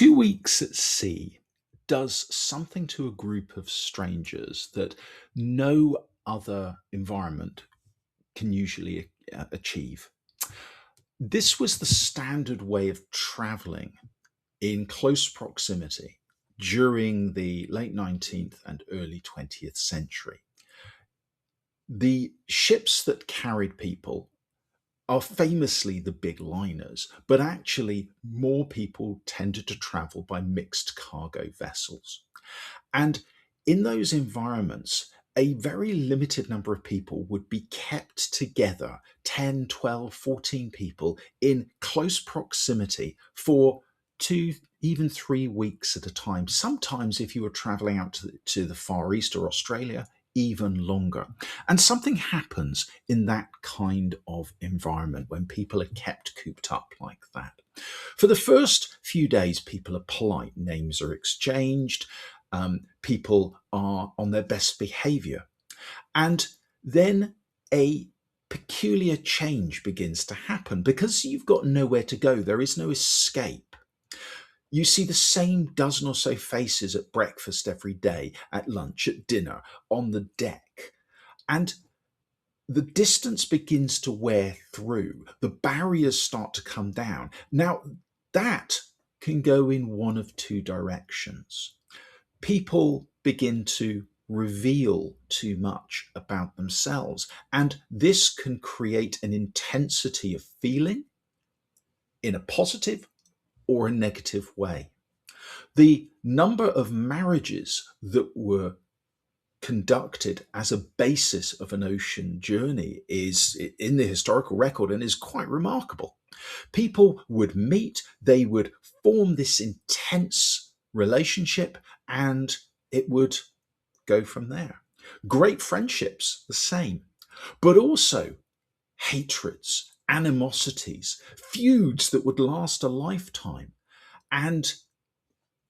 2 weeks at sea does something to a group of strangers that no other environment can usually achieve. This was the standard way of traveling in close proximity during the late 19th and early 20th century. The ships that carried people are famously the big liners, but actually, more people tended to travel by mixed cargo vessels. And in those environments, a very limited number of people would be kept together 10, 12, 14 people in close proximity for 2, even 3 weeks at a time. Sometimes, if you were traveling out to the Far East or Australia, even longer. And something happens in that kind of environment when people are kept cooped up like that. For the first few days, people are polite, names are exchanged, people are on their best behavior. And then a peculiar change begins to happen because you've got nowhere to go, there is no escape. You see the same dozen or so faces at breakfast every day, at lunch, at dinner, on the deck. And the distance begins to wear through. The barriers start to come down. Now, that can go in one of two directions. People begin to reveal too much about themselves, and this can create an intensity of feeling in a positive or a negative way. The number of marriages that were conducted as a basis of an ocean journey is in the historical record and is quite remarkable. People would meet, they would form this intense relationship, and it would go from there. Great friendships, the same, but also hatreds, animosities, feuds that would last a lifetime, and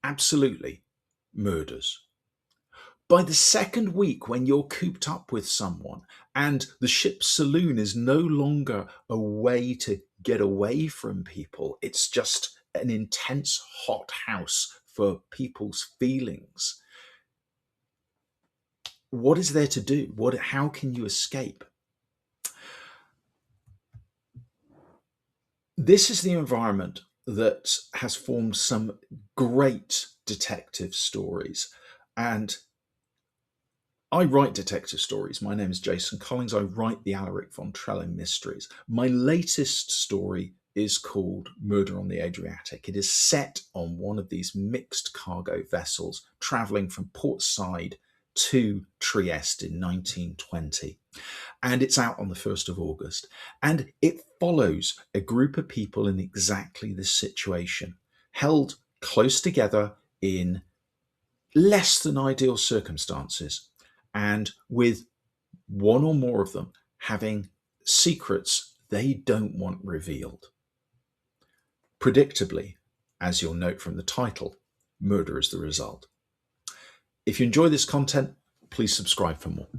absolutely murders. By the second week, when you're cooped up with someone and the ship's saloon is no longer a way to get away from people, it's just an intense hot house for people's feelings. What is there to do? How can you escape? This is the environment that has formed some great detective stories. And I write detective stories. My name is Jason Collings. I write the Alaricvontrelowmysteries. My latest story is called Murder on the Adriatic. It is set on one of these mixed cargo vessels traveling from Port Said to Trieste in 1920. And it's out on the 1st of August. And it follows a group of people in exactly this situation, held close together in less than ideal circumstances, and with one or more of them having secrets they don't want revealed. Predictably, as you'll note from the title, murder is the result. If you enjoy this content, please subscribe for more.